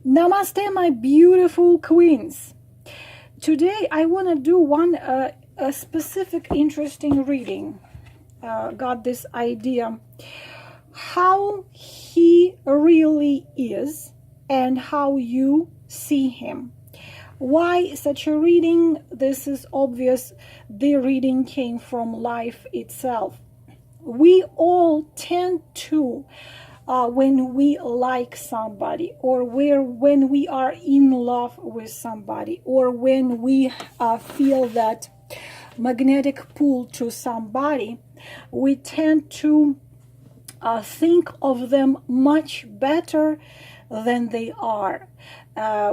Namaste, my beautiful queens. Today I want to do a specific interesting reading. Got this idea how he really is and how you see him. Why such a reading? This is obvious. The reading came from life itself. We all tend to when we like somebody, or when we are in love with somebody, or when we feel that magnetic pull to somebody, we tend to think of them much better than they are.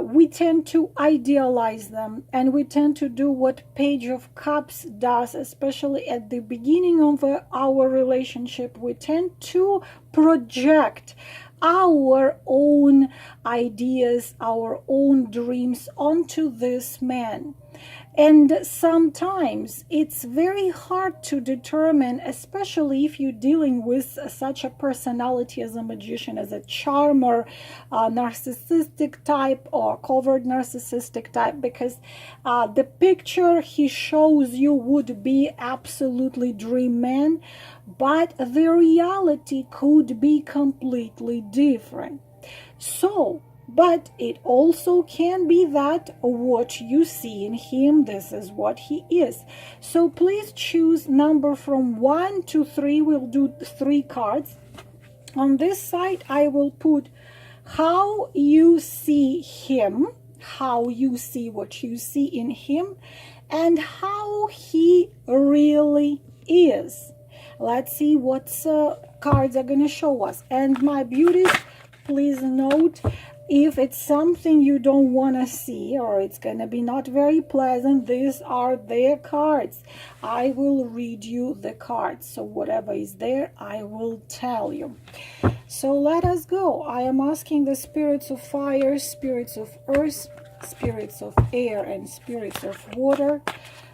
We tend to idealize them, and we tend to do what Page of Cups does, especially at the beginning of our relationship. We tend to project our own ideas, our such dreams onto this man. And sometimes it's very hard to determine, especially if you're dealing with such a personality as a magician, as a charmer, narcissistic type, or covert narcissistic type, because the picture he shows you would be absolutely dream man, but the reality could be completely different. So, but it also can be that what you see in him, this is what he is. So please choose number from 1 to 3. We'll do 3 cards. On this side, I will put how you see him, how you see what you see in him, and how he really is. Let's see what cards are going to show us. And my beauties, please note, if it's something you don't want to see, or it's going to be not very pleasant, these are their cards. I will read you the cards. So whatever is there, I will tell you. So let us go. I am asking the spirits of fire, spirits of earth, spirits of air, and spirits of water,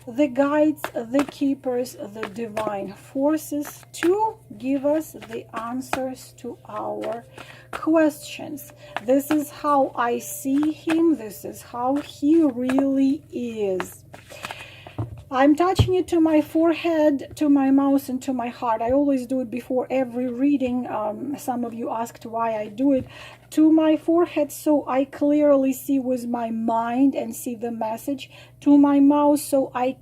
the guides, the keepers, the divine forces, to give us the answers to our questions. This is how I see him. This is how he really is. I'm touching it to my forehead, to my mouth, and to my heart. I always do it before every reading. Some of you asked why I do it. To my forehead, so I clearly see with my mind and see the message. To my mouth, so I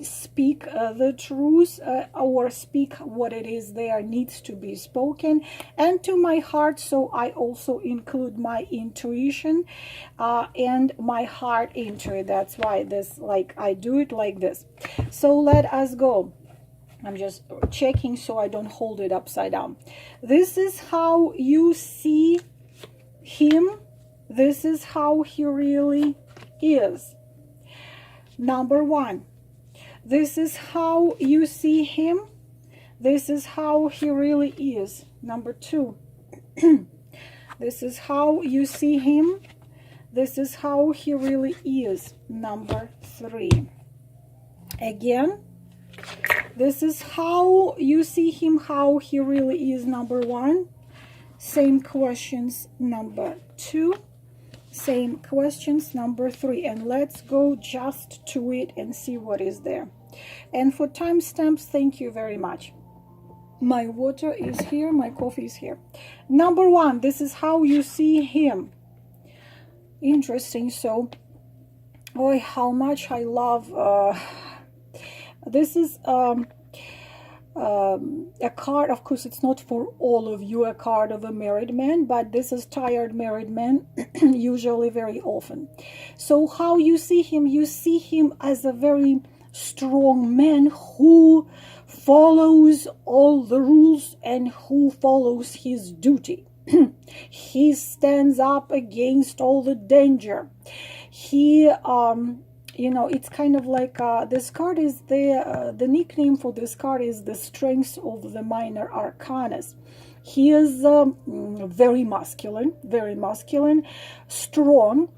speak the truth, or speak what it is there needs to be spoken. And to my heart, so I also include my intuition and my heart into it. That's why this, like, I do it like this. So let us go. I'm just checking so I don't hold it upside down. This is how you see him. This is how he really is. Number 1. This is how you see him. This is how he really is. Number 2. This is how you see him. This is how he really is. Number 3. Again, this is how you see him, how he really is. Number 1. Same questions. Number 2. Same questions. Number 3. And let's go just to it and see what is there. And for timestamps, thank you very much. My water is here, my coffee is here. Number 1, this is how you see him. Interesting. So, boy, how much I love this is a card. Of course, it's not for all of you a card of a married man, but this is tired married men usually, very often. So how you see him as a very strong man who follows all the rules and who follows his duty. He stands up against all the danger. He you know, it's kind of like this card is the nickname for this card is the strength of the minor arcanas. He is very masculine, strong,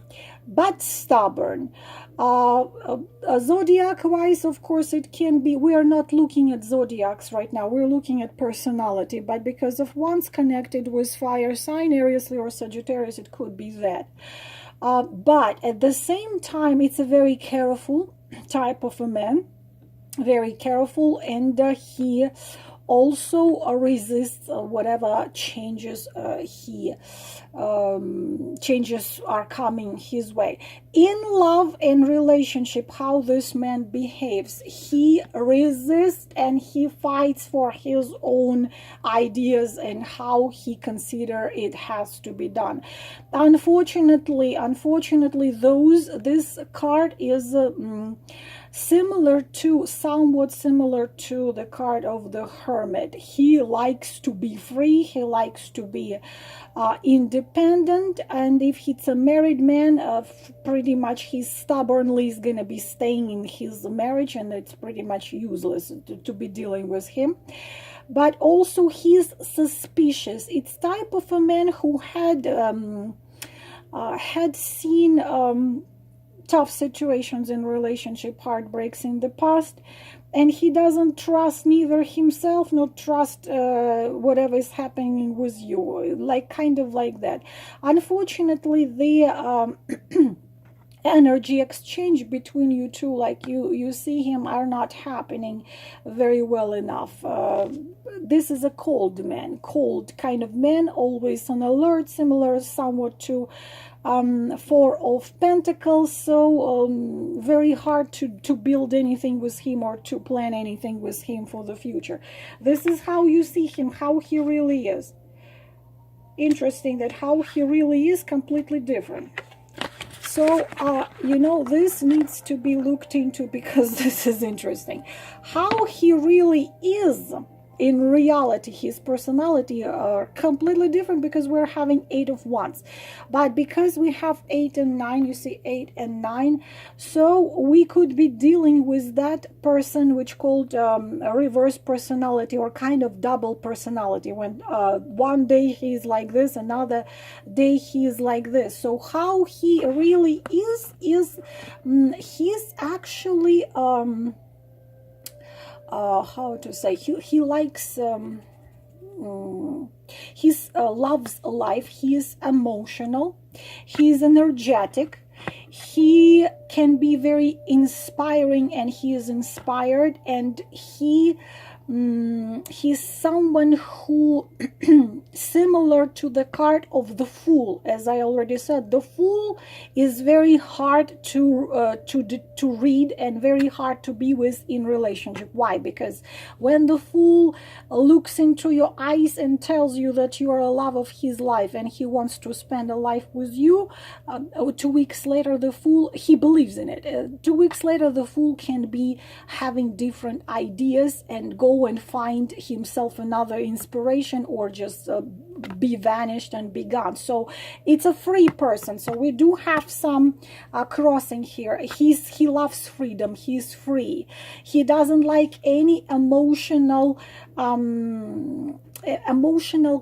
but stubborn. Zodiac wise, of course, it can be, we are not looking at zodiacs right now, we're looking at personality, but because of one's connected with fire sign, Aries, Leo, or Sagittarius, it could be that. But at the same time, it's a very careful type of a man, very careful, and he also resists whatever changes changes are coming his way. In love and relationship, how this man behaves, he resists and he fights for his own ideas and how he consider it has to be done. Unfortunately, this card is somewhat similar to the card of the Hermit. He likes to be free, he likes to be independent, and if he's a married man, pretty much he stubbornly is gonna be staying in his marriage, and it's pretty much useless to be dealing with him. But also he's suspicious. It's type of a man who had seen tough situations in relationship, heartbreaks in the past, and he doesn't trust neither himself nor trust whatever is happening with you, like kind of like that. Unfortunately, the energy exchange between you two, like you see him, are not happening very well enough. This is a cold man, cold kind of man, always on alert, similar somewhat to Four of Pentacles. So very hard to build anything with him or to plan anything with him for the future. This is how you see him, how he really is. Interesting that how he really is completely different. So, this needs to be looked into, because this is interesting. How he really is in reality, his personality are completely different, because we're having 8 of Wands. But because we have 8 and 9, you see 8 and 9, so we could be dealing with that person which called a reverse personality, or kind of double personality, when one day he's like this, another day he's like this. So how he really is he's actually how to say, he likes he loves life, he is emotional, he is energetic, he can be very inspiring, and he is inspired, and he's someone who similar to the card of the Fool. As I already said, the Fool is very hard to read and very hard to be with in relationship. Why? Because when the Fool looks into your eyes and tells you that you are a love of his life and he wants to spend a life with you, 2 weeks later the Fool, he believes in it. 2 weeks later the Fool can be having different ideas and go and find himself another inspiration, or just be vanished and be gone. So it's a free person. So we do have some crossing here. He loves freedom, he's free, he doesn't like any emotional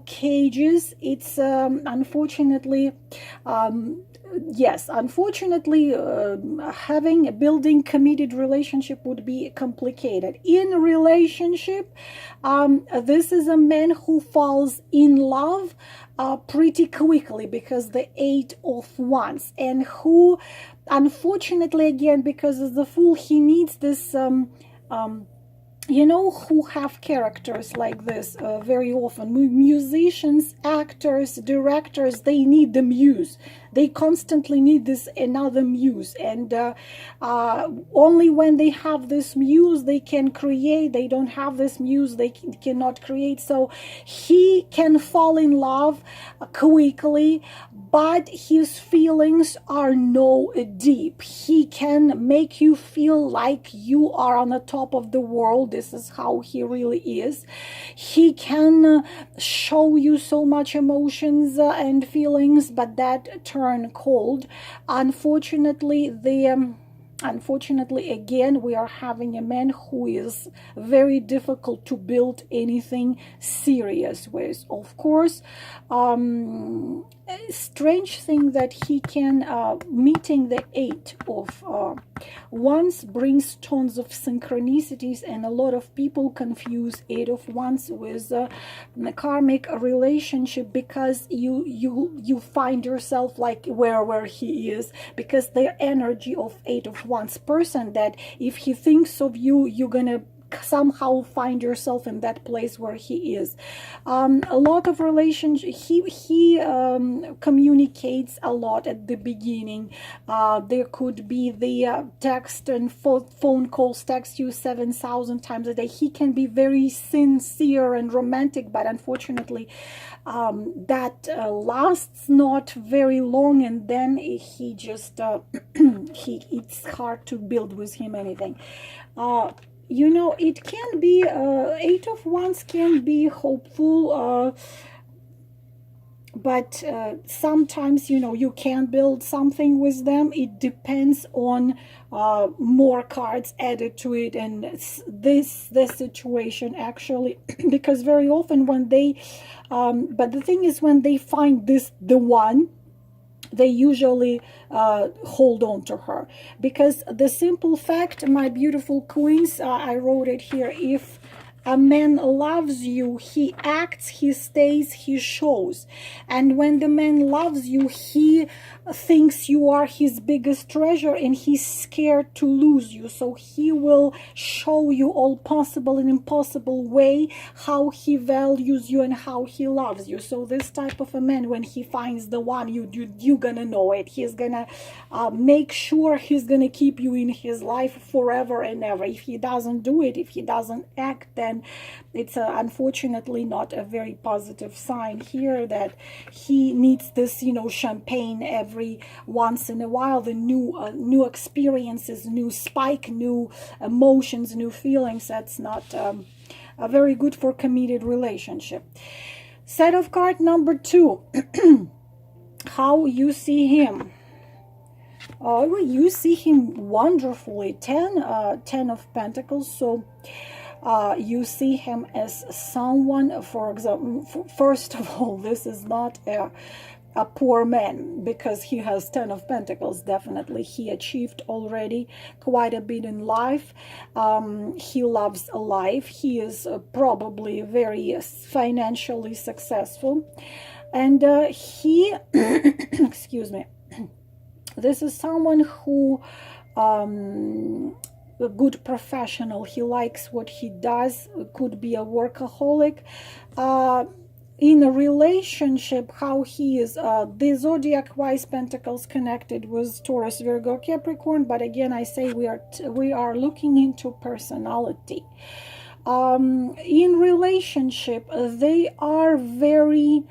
cages. It's unfortunately building committed relationship would be complicated. In relationship, this is a man who falls in love pretty quickly, because the 8 of Wands, and who unfortunately, again, because of the Fool, he needs this who have characters like this very often. Musicians, actors, directors, they need the muse. They constantly need this another muse, and only when they have this muse they can create. They don't have this muse, they cannot create. So he can fall in love quickly, but his feelings are no deep. He can make you feel like you are on the top of the world. This is how he really is. He can show you so much emotions and feelings, but that turn cold. Unfortunately, again, we are having a man who is very difficult to build anything serious with. Of course, strange thing that he can, meeting the 8 of Wands brings tons of synchronicities, and a lot of people confuse 8 of Wands with a karmic relationship, because you find yourself like where he is, because their energy of 8 of Wands person, that if he thinks of you, you're gonna somehow find yourself in that place where he is. A lot of relationship, he communicates a lot at the beginning. There could be the text and phone calls, text you 7,000 times a day. He can be very sincere and romantic, but unfortunately that lasts not very long, and then he just it's hard to build with him anything. You know, it can be 8 of Wands can be hopeful, but sometimes, you know, you can build something with them. It depends on more cards added to it, and this situation actually, because very often when they but the thing is, when they find the one, they usually hold on to her, because the simple fact, my beautiful queens, I wrote it here, if a man loves you, he acts, he stays, he shows. And when the man loves you, he thinks you are his biggest treasure, and he's scared to lose you. So he will show you all possible and impossible way how he values you and how he loves you. So this type of a man, when he finds the one, you're gonna know it. He's gonna make sure he's gonna keep you in his life forever and ever. If he doesn't do it, if he doesn't act, then it's unfortunately not a very positive sign here, that he needs this, you know, champagne every once in a while, the new experiences, new spike, new emotions, new feelings. That's not very good for committed relationship. Set of card number 2. How you see him. Oh, you see him wonderfully. 10 of Pentacles. So you see him as someone, for example, first of all, this is not a poor man, because he has 10 of Pentacles. Definitely he achieved already quite a bit in life. He loves life. He is probably very financially successful, and he excuse me, this is someone who a good professional. He likes what he does, could be a workaholic. In a relationship, how he is, the zodiac wise Pentacles connected with Taurus, Virgo, Capricorn, but again I say we are looking into personality. In relationship, they are very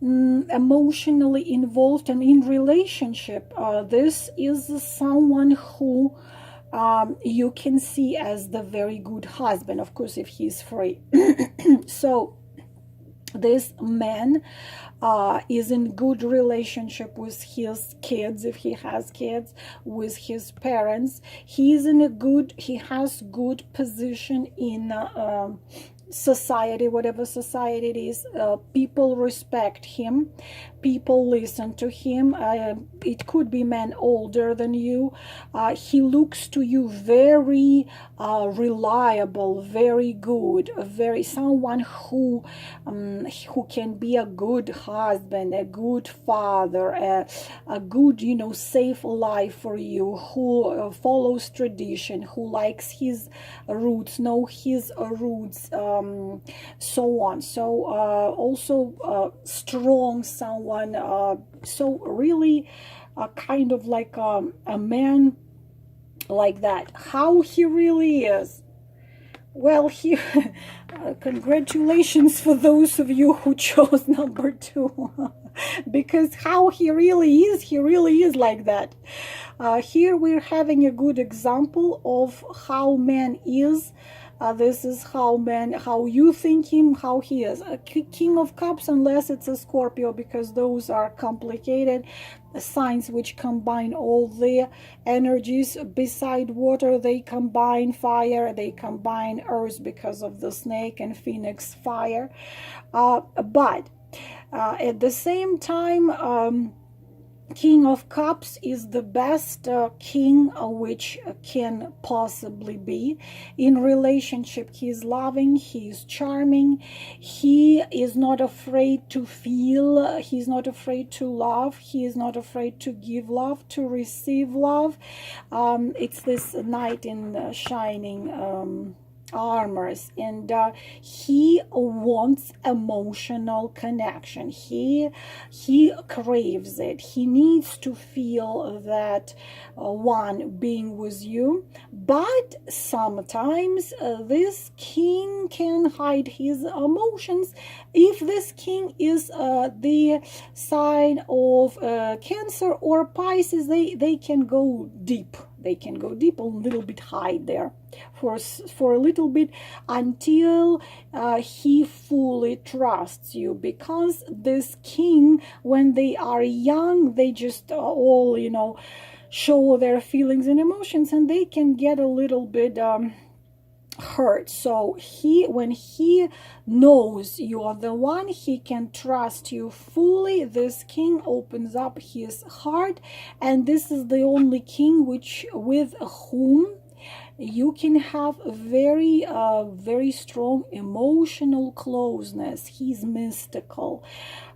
emotionally involved, and in relationship, this is someone who you can see as the very good husband, of course, if he's free. So this man is in good relationship with his kids, if he has kids, with his parents. He has good position in society, whatever society it is. People respect him, people listen to him. It could be man older than you. He looks to you very reliable, very good, very someone who can be a good husband, a good father, a good, you know, safe life for you, who follows tradition, who likes his roots, know his roots, so on. So also strong someone, so really kind of like a man like that. How he really is, well, he congratulations for those of you who chose number 2. Because how he really is like that. Here we're having a good example of how man is. This is how you think him, how he is. A King of Cups, unless it's a Scorpio, because those are complicated signs which combine all the energies. Beside water, they combine fire, they combine earth because of the snake and phoenix fire. But At the same time, King of Cups is the best king which can possibly be. In relationship, he is loving, he is charming, he is not afraid to feel, he's not afraid to love, he is not afraid to give love, to receive love. It's this knight in shining armors, and he wants emotional connection. He craves it. He needs to feel that one being with you. But sometimes this king can hide his emotions. If this king is the sign of Cancer or Pisces, they can go deep. They can go deep, a little bit hide there for a little bit until he fully trusts you. Because this king, when they are young, they just all, you know, show their feelings and emotions, and they can get a little bit hurt. So when he knows you are the one, he can trust you fully. This king opens up his heart, and this is the only king with whom you can have a very strong emotional closeness. He's mystical.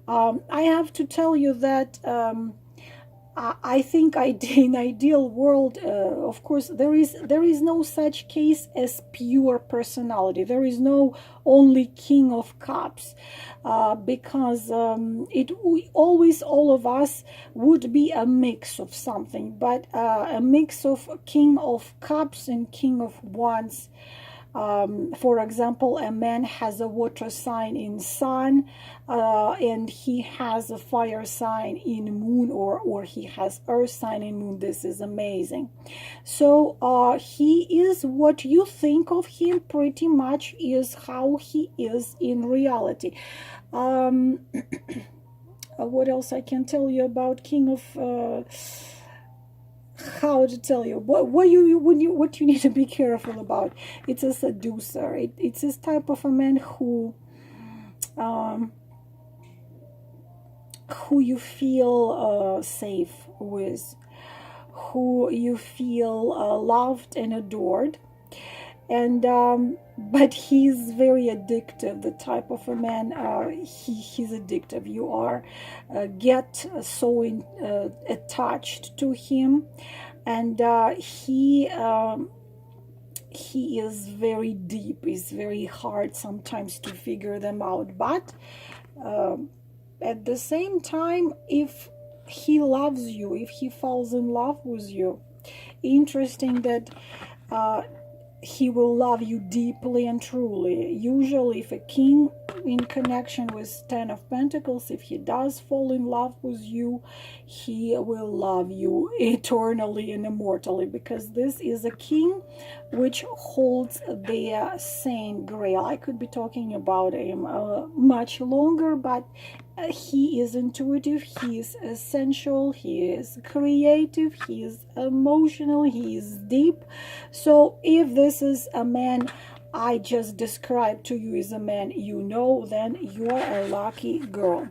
I have to tell you that I think in ideal world, of course, there is no such case as pure personality. There is no only King of Cups, because always all of us would be a mix of something, but a mix of King of Cups and King of Wands. For example, a man has a water sign in sun, and he has a fire sign in moon, or he has earth sign in moon. This is amazing. So he is what you think of him pretty much is how he is in reality. What else I can tell you about King of how to tell you what you need to be careful about? It's a seducer. It's this type of a man who you feel safe with, who you feel loved and adored, and but he's very addictive. The type of a man, he's addictive. You are get so attached to him, and he is very deep. It's very hard sometimes to figure them out, but at the same time, if he loves you, if he falls in love with you, interesting that he will love you deeply and truly. Usually, if a king in connection with 10 of Pentacles, if he does fall in love with you, he will love you eternally and immortally, because this is a king which holds the Saint Grail. I could be talking about him much longer, but he is intuitive, he is essential, he is creative, he is emotional, he is deep. So if this is a man I just described to you as a man you know, then you are a lucky girl.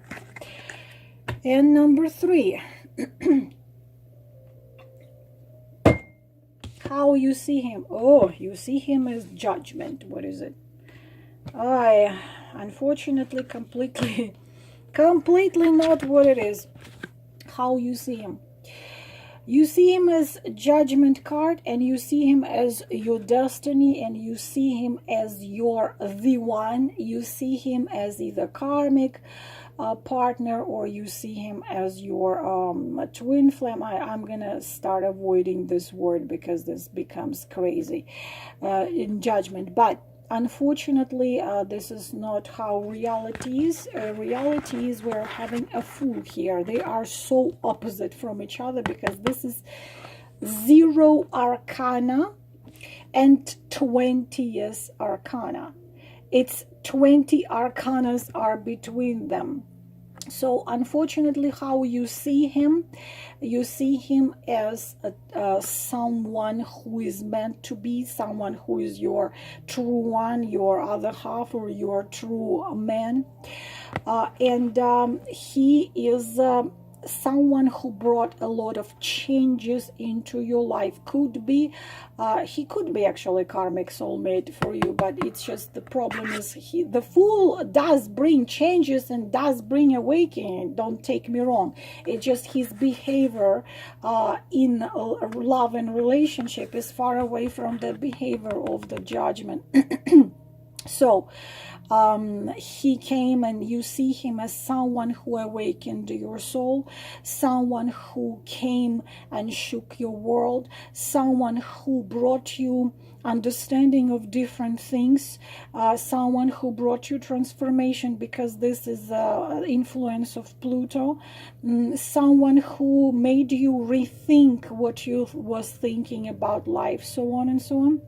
And number 3, how you see him? Oh, you see him as Judgment. What is it? I unfortunately completely not what it is. How you see him? You see him as Judgment card, and you see him as your destiny, and you see him as your the one. You see him as either karmic partner, or you see him as your twin flame. I'm gonna start avoiding this word because this becomes crazy in Judgment. But unfortunately, this is not how reality is. Reality is we're having a Fool here. They are so opposite from each other, because this is 0 arcana and 20th arcana. It's 20 arcanas are between them. So unfortunately, how you see him as someone who is meant to be, someone who is your true one, your other half, or your true man. And he is someone who brought a lot of changes into your life. He could be actually karmic soulmate for you, but it's just the problem is the Fool does bring changes and does bring awakening, don't take me wrong. It's just his behavior in love and relationship is far away from the behavior of the judgment. So he came, and you see him as someone who awakened your soul, someone who came and shook your world, someone who brought you understanding of different things, someone who brought you transformation, because this is influence of Pluto, someone who made you rethink what you was thinking about life, so on and so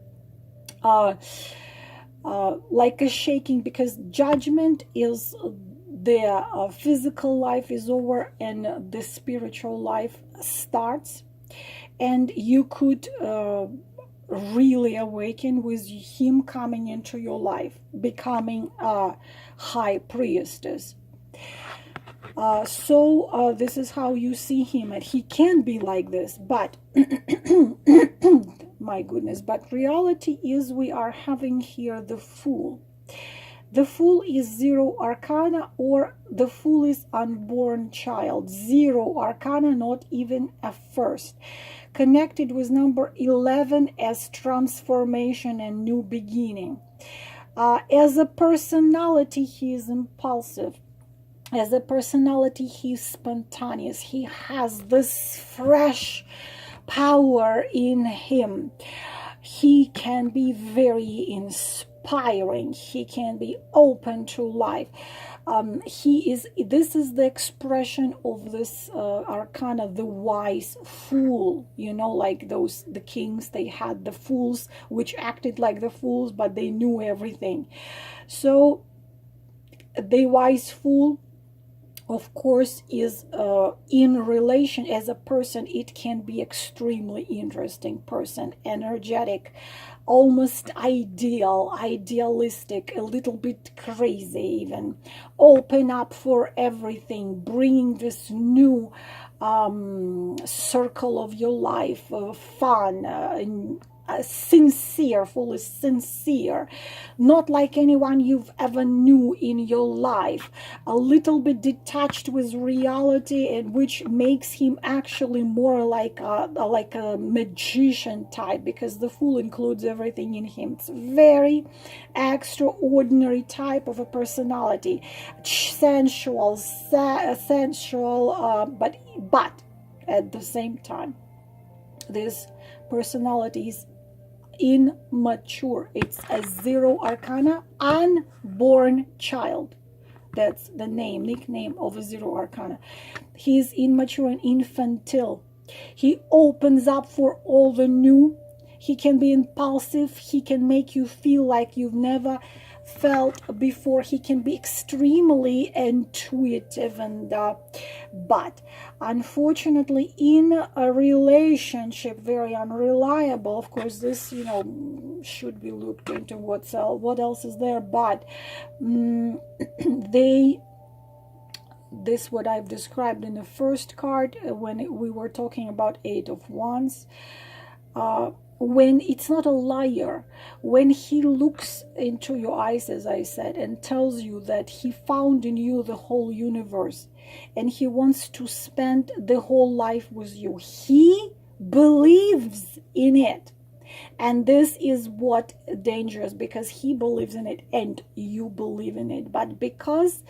on. Like a shaking, because judgment is the physical life is over and the spiritual life starts, and you could really awaken with him coming into your life, becoming a high priestess. So this is how you see him, and he can be like this, but my goodness, but reality is we are having here the Fool. The Fool is 0 arcana, or the Fool is unborn child. 0 arcana, not even a first. Connected with number 11 as transformation and new beginning. As a personality, he is impulsive. As a personality, he's spontaneous. He has this fresh power in him. He can be very inspiring. He can be open to life. This is the expression of this arcana, the wise fool. You know, like the kings, they had the fools which acted like the fools, but they knew everything. So the wise fool, of course, is in relation as a person. It can be extremely interesting person, energetic, almost idealistic, a little bit crazy even, open up for everything, bringing this new circle of your life, fun, sincere, fully sincere, not like anyone you've ever knew in your life, a little bit detached with reality, and which makes him actually more like a magician type, because the Fool includes everything in him. It's very extraordinary type of a personality, sensual, but at the same time, this personality is immature. It's a 0 arcana, unborn child. That's the nickname of a 0 arcana. He's immature and infantile. He opens up for all the new. He can be impulsive. He can make you feel like you've never felt before. He can be extremely intuitive, and but unfortunately in a relationship, very unreliable. Of course, this should be looked into what else is there, but this what I've described in the first card when we were talking about 8 of Wands. When it's not a liar, when he looks into your eyes, as I said, and tells you that he found in you the whole universe and he wants to spend the whole life with you, he believes in it. And this is what dangerous, because he believes in it and you believe in it. But because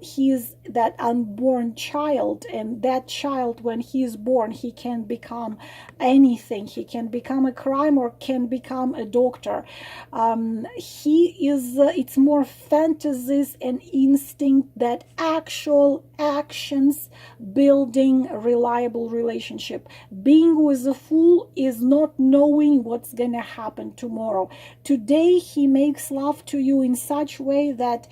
he is that unborn child, and that child, when he is born, he can become anything. He can become a crime or can become a doctor. It's more fantasies and instinct that actual actions building a reliable relationship. Being with a Fool is not knowing knowing what's gonna happen tomorrow. Today he makes love to you in such a way that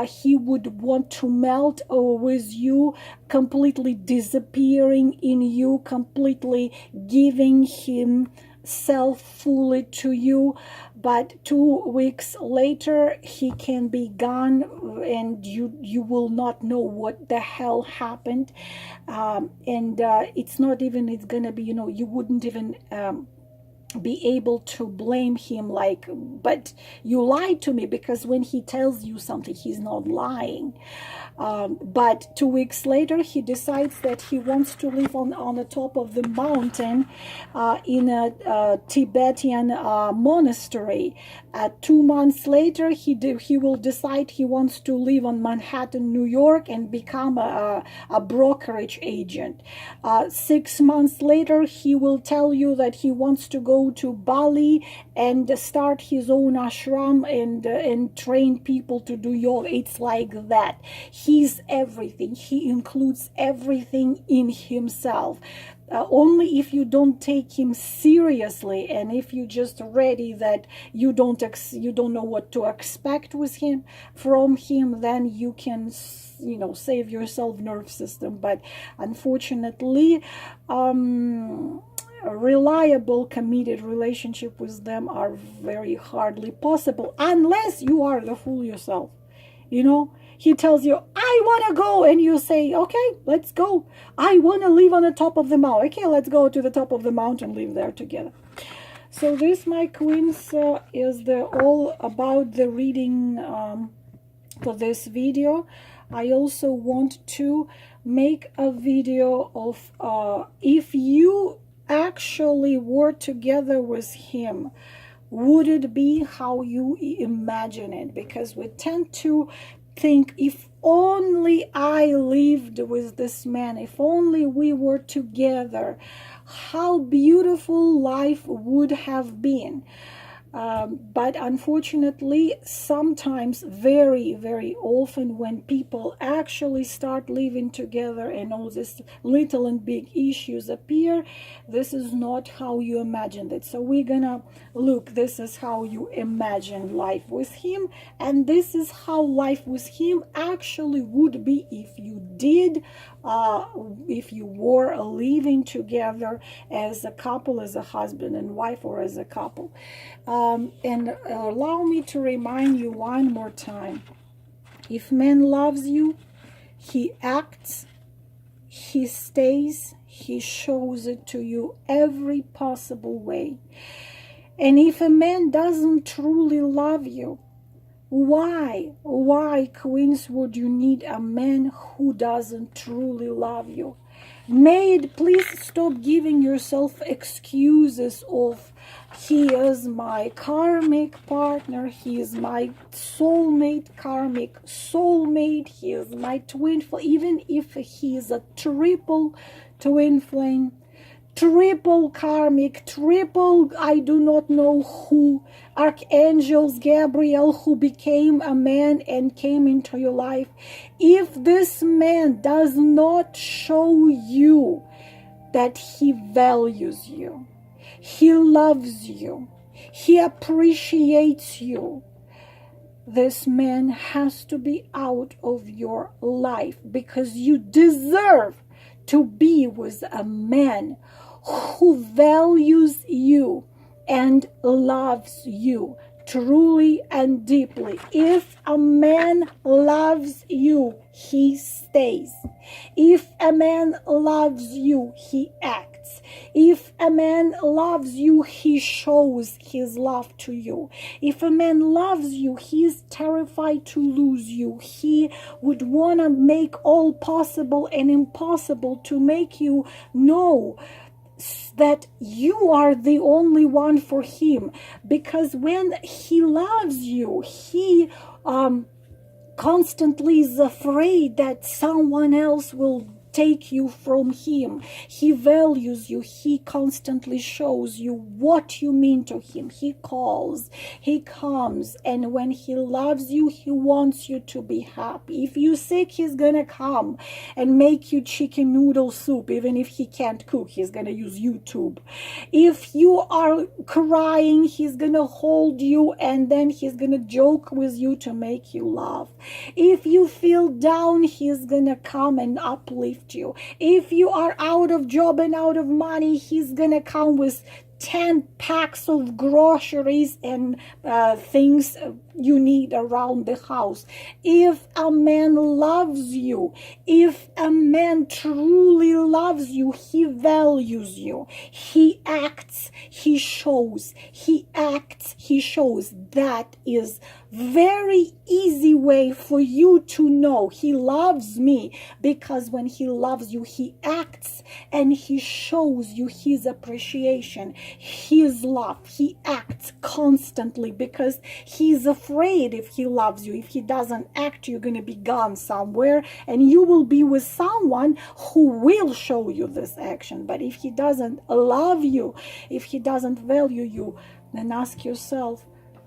he would want to melt with you, completely disappearing in you, completely giving himself fully to you. But 2 weeks later he can be gone, and you will not know what the hell happened. It's not even, it's gonna be, you wouldn't even be able to blame him, like, but you lied to me, because when he tells you something, he's not lying. But 2 weeks later he decides that he wants to live on the top of the mountain in a Tibetan monastery. 2 months later he will decide he wants to live on Manhattan, New York, and become a brokerage agent. 6 months later he will tell you that he wants to go to Bali and start his own ashram and train people to do yoga. It's like that. He's everything. He includes everything in himself. Only if you don't take him seriously, and if you just ready that you don't know what to expect with him, from him, then you can save yourself nerve system. But unfortunately, a reliable committed relationship with them are very hardly possible, unless you are the fool yourself. He tells you, I want to go, and you say, okay, let's go. I want to live on the top of the mountain. Okay, let's go to the top of the mountain, live there together. So this, my queens, is all about the reading for this video. I also want to make a video of if you actually were together with him, would it be how you imagine it? Because we tend to think, if only I lived with this man, if only we were together, how beautiful life would have been. But unfortunately, sometimes, very, very often, when people actually start living together and all these little and big issues appear, this is not how you imagined it. So we're gonna look, this is how you imagine life with him, and this is how life with him actually would be if you did, if you were living together as a couple, as a husband and wife, or as a couple. And allow me to remind you one more time. If man loves you, he acts, he stays, he shows it to you every possible way. And if a man doesn't truly love you, why, queens, would you need a man who doesn't truly love you? Maid, please stop giving yourself excuses of, he is my karmic partner, he is my soulmate, karmic soulmate, he is my twin flame. Even if he is a triple twin flame, triple karmic, triple I do not know who, archangels, Gabriel, who became a man and came into your life, if this man does not show you that he values you, he loves you, he appreciates you, this man has to be out of your life, because you deserve to be with a man who values you and loves you truly and deeply. If a man loves you, he stays. If a man loves you, he acts. If a man loves you, he shows his love to you. If a man loves you, he is terrified to lose you. He would want to make all possible and impossible to make you know that you are the only one for him. Because when he loves you, he constantly is afraid that someone else will take you from him. He values you. He constantly shows you what you mean to him. He calls, he comes, and when he loves you, he wants you to be happy. If you're sick, he's gonna come and make you chicken noodle soup. Even if he can't cook, he's gonna use YouTube. If you are crying, he's gonna hold you, and then he's gonna joke with you to make you laugh. If you feel down, he's gonna come and uplift you. If you are out of job and out of money, he's gonna come with 10 packs of groceries and things you need around the house. If a man loves you, if a man truly loves you, he values you. He acts, he shows. He acts, he shows. That is very easy way for you to know he loves me, because when he loves you, he acts and he shows you his appreciation, his love. He acts constantly because he's afraid if he loves you. If he doesn't act, you're going to be gone somewhere and you will be with someone who will show you this action. But if he doesn't love you, if he doesn't value you, then ask yourself,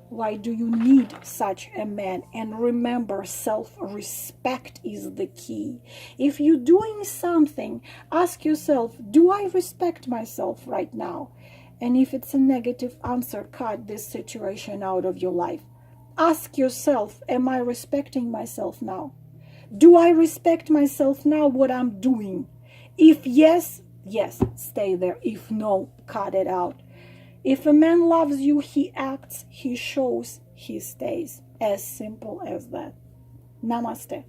why do you need such a man? And remember, self-respect is the key. If you're doing something, ask yourself, do I respect myself right now? And if it's a negative answer, cut this situation out of your life. Ask yourself, am I respecting myself now? Do I respect myself now, what I'm doing? If yes, yes, stay there. If no, cut it out. If a man loves you, he acts, he shows, he stays. As simple as that. Namaste.